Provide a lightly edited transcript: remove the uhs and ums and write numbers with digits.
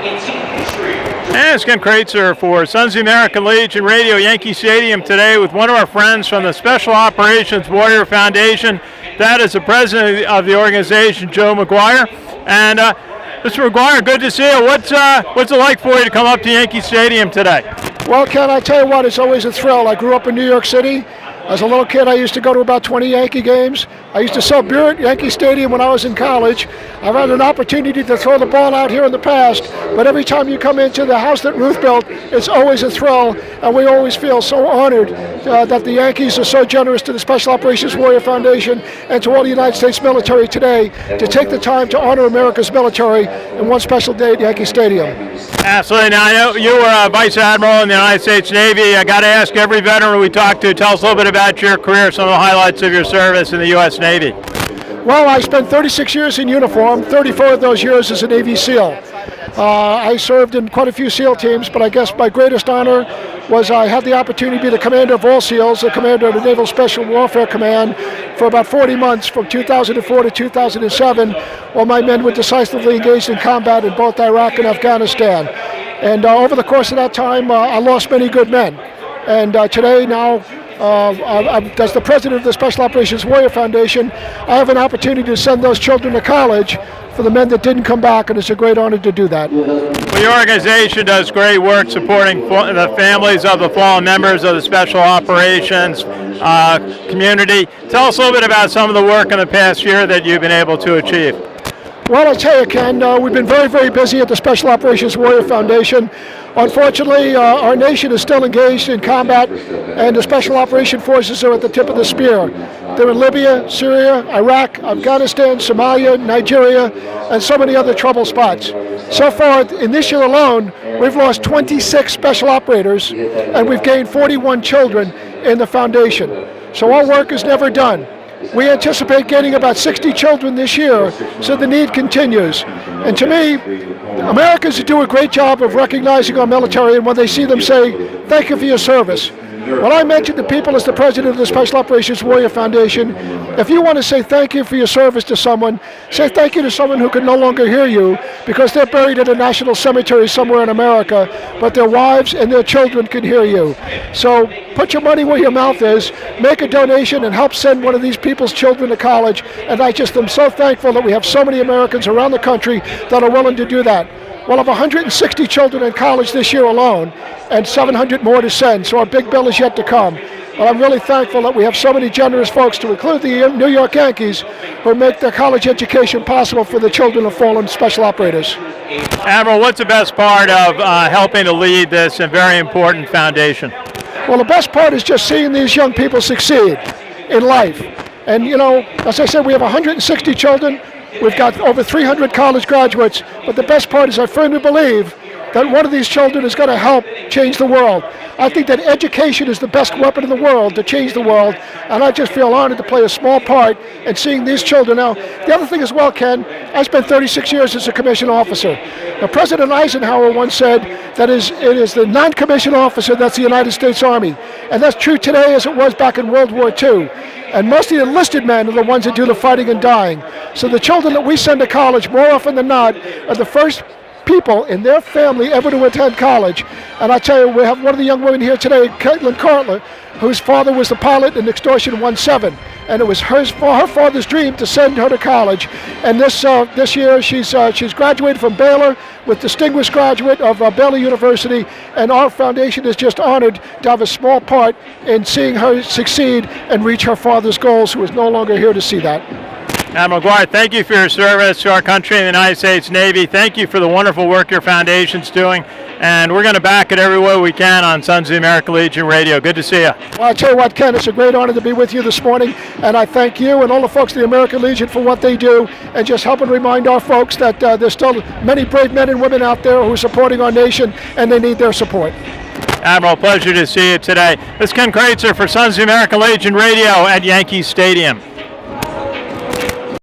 And it's Ken Kreitzer for Sons of the American Legion Radio, Yankee Stadium today with one of our friends from the Special Operations Warrior Foundation. That is the president of the organization, Joe Maguire. And Mr. Maguire, good to see you. What's it like for you to come up to Yankee Stadium today? Well, Ken, I tell you what, it's always a thrill. I grew up in New York City. As a little kid, I used to go to about 20 Yankee games. I used to sell beer at Yankee Stadium when I was in college. I've had an opportunity to throw the ball out here in the past, but every time you come into the house that Ruth built, it's always a thrill, and we always feel so honored that the Yankees are so generous to the Special Operations Warrior Foundation and to all the United States military today to take the time to honor America's military in one special day at Yankee Stadium. Absolutely. Now, I know you were a Vice Admiral in the United States Navy. I got to ask every veteran we talked to, tell us a little bit about your career, some of the highlights of your service in the U.S. Navy. Well, I spent 36 years in uniform, 34 of those years as a Navy SEAL. I served in quite a few SEAL teams, but I guess my greatest honor was I had the opportunity to be the commander of all SEALs, the commander of the Naval Special Warfare Command for about 40 months from 2004 to 2007, while my men were decisively engaged in combat in both Iraq and Afghanistan. And over the course of that time, I lost many good men. And today now, as the president of the Special Operations Warrior Foundation, I have an opportunity to send those children to college for the men that didn't come back, and it's a great honor to do that. Well, your organization does great work supporting the families of the fallen members of the Special Operations community. Tell us a little bit about some of the work in the past year that you've been able to achieve. Well, I tell you, Ken, we've been very, very busy at the Special Operations Warrior Foundation. Unfortunately, our nation is still engaged in combat, and the Special Operation Forces are at the tip of the spear. They're in Libya, Syria, Iraq, Afghanistan, Somalia, Nigeria, and so many other trouble spots. So far, in this year alone, we've lost 26 special operators, and we've gained 41 children in the foundation. So our work is never done. We anticipate getting about 60 children this year, so the need continues. And to me, Americans do a great job of recognizing our military, and when they see them say, thank you for your service. When I mention to people as the president of the Special Operations Warrior Foundation, if you want to say thank you for your service to someone, say thank you to someone who can no longer hear you because they're buried in a national cemetery somewhere in America, but their wives and their children can hear you. So put your money where your mouth is, make a donation, and help send one of these people's children to college. And I just am so thankful that we have so many Americans around the country that are willing to do that. We'll have 160 children in college this year alone, and 700 more to send, so our big bill is yet to come. But I'm really thankful that we have so many generous folks, to include the New York Yankees, who make their college education possible for the children of fallen special operators. Admiral, what's the best part of helping to lead this very important foundation? Well, the best part is just seeing these young people succeed in life. And, you know, as I said, we have 160 children. We've got over 300 college graduates, but the best part is I firmly believe that one of these children is going to help change the world. I think that education is the best weapon in the world to change the world, and I just feel honored to play a small part in seeing these children. Now, the other thing as well, Ken, I spent 36 years as a commissioned officer. Now, President Eisenhower once said that it is the non-commissioned officer that's the United States Army, and that's true today as it was back in World War II. And most of the enlisted men are the ones that do the fighting and dying. So the children that we send to college, more often than not, are the first people in their family ever to attend college. And I tell you, we have one of the young women here today, Caitlin Cartler, whose father was the pilot in Extortion 1-7. And it was her father's dream to send her to college. And this year, she's graduated from Baylor with distinguished graduate of Baylor University. And our foundation is just honored to have a small part in seeing her succeed and reach her father's goals, who is no longer here to see that. Admiral Maguire, thank you for your service to our country and the United States Navy. Thank you for the wonderful work your foundation's doing. And we're going to back it every way we can on Sons of the American Legion Radio. Good to see you. Well, I tell you what, Ken, it's a great honor to be with you this morning. And I thank you and all the folks of the American Legion for what they do, and just helping remind our folks that there's still many brave men and women out there who are supporting our nation, and they need their support. Admiral, pleasure to see you today. This is Ken Kreitzer for Sons of the American Legion Radio at Yankee Stadium.